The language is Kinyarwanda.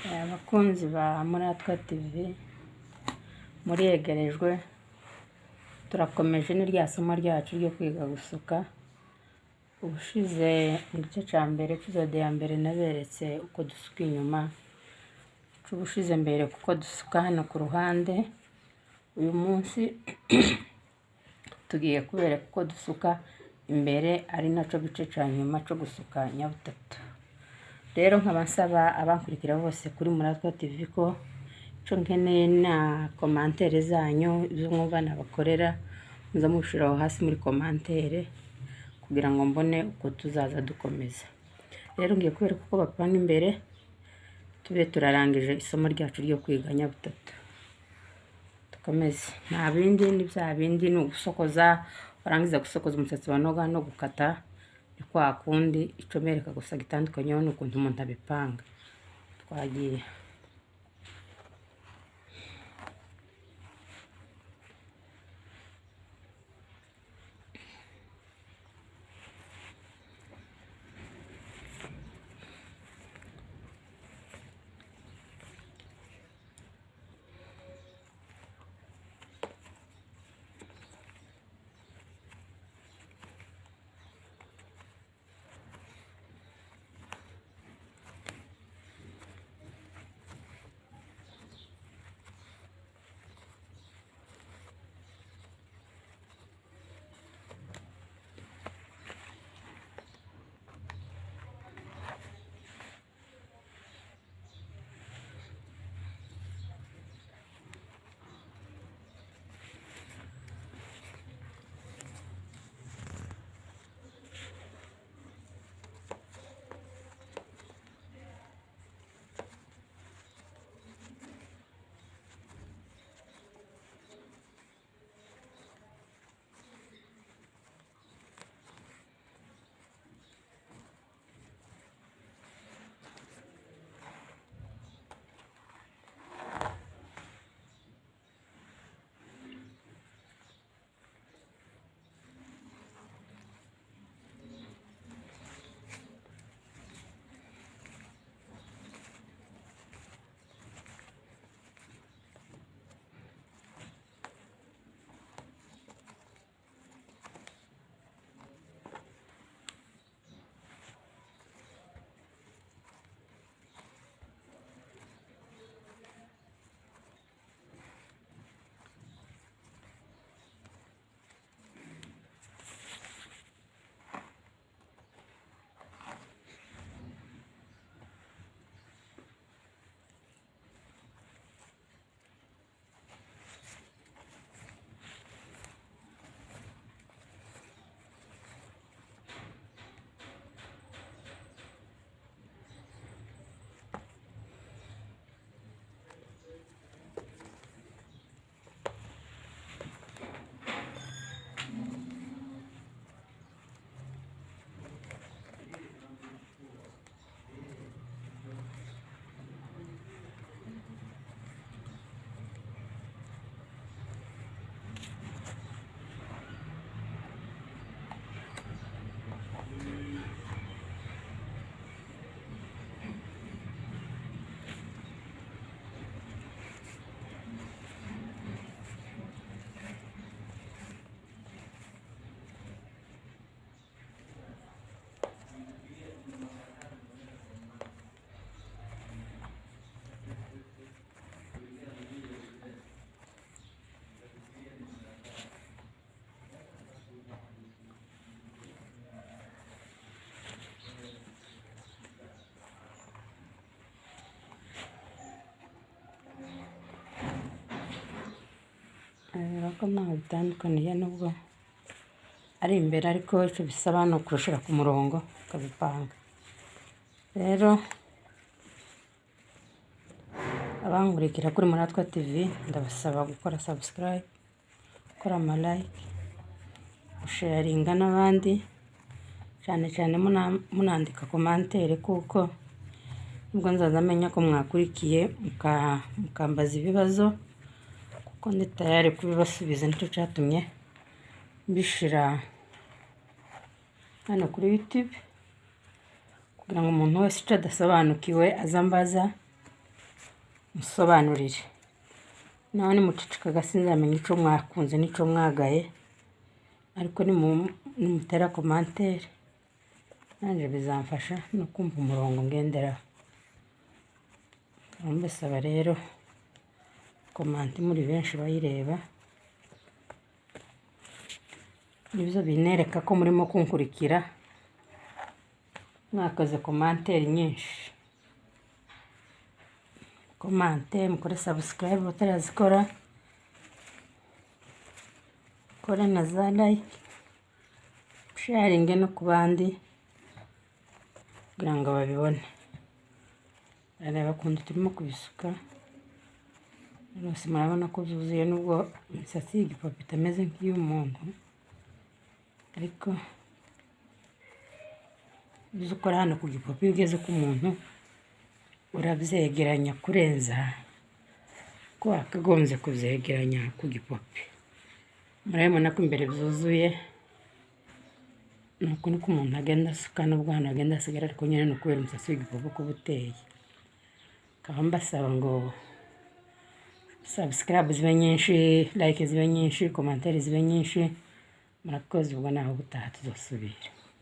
Abakunzi ba Muratwa TV muriyegerejwe, turakomeje ni rya somo ryacu ryo kwiga gusuka. Ubushize mu gice cya mbere episode ya mbere naberetse uko dusuka inyuma, ubushize mbere kuko dusuka hano ku ruhande. Uyu munsi tugiye kubereka uko dusuka imbere, ari naco gice cya nyuma cyo gusuka nyabutatu. Rero nkaba nsaba abankurikira bose kuri Muratwa TV ko ico nkeneye na commentaire zanyu, ibyo mwumva nabakorera muza mushiraho hasi muri commentaire kugira ngo mbone uko tuzaza dukomeza. Rero ngiye kubereka uko bapanga imbere, tube turarangije isomo ryacu ryo kwiga nyabutatu. Tukomeze. Nta bindi ni bya bindi, ni ugusokoza, warangiza gusokoza umusatsi wa noga no gukata. Ni kwa kundi ico mereka gusa gitandukanyeho n'ukuntu umuntu abipanga. Twagiye. Ko ntaho bitandukaniye nubwo ari imbere, ariko icyo bisaba no kurushira ku murongo ukabipanga. Rero abankurikira kuri Muratwa TV ndabasaba gukora subscribe, gukora like, gusharinga n'abandi, cyane cyane munandika commentaire, kuko nibwo nzaza menya ko mwakurikiye mukambaza ibibazo, kuko ndi tayari kubibasubiza. Nicyo cyatumye mbishira hano kuri YouTube kugira ngo umuntu wese icyo adasobanukiwe azambaza musobanurire, naho nimuceceka sinzamenya ico mwakunze n'ico mwagaye, ariko nimutera komantere nanje bizamfasha no kumva umurongo ngenderaho. Mbasaba rero komante muri benshi bayireba, nibyo binereka ko murimo kunkurikira, mwakoze komantere nyinshi. Komante, mukore subscribe batarazikora, kore na za like, sharinge no ku bandi kugira ngo babibone. Areba kundi turimo kubisuka rwose, murabona ko byuzuye, nubwo imisatsi y'igipupe itameze nk'iy'umuntu, ariko ibyo ukora hano ku gipupe iyo ugeze ku muntu urabyegeranya kurenza ko wakagombye kubyegeranya ku gipupe. Murabibona ko imbere byuzuye, nuko niko umuntu agenda asuka, nubwo hano agenda asigara, ariko nyine ni ukubera umusatsi w'igipupe uko uba uteye. Nkaba mbasaba ngo subscribe zibe nyinshi, like zibe nyinshi, komantere zibe nyinshi. Murakoze, ubwo naho gutaha tuzosubira.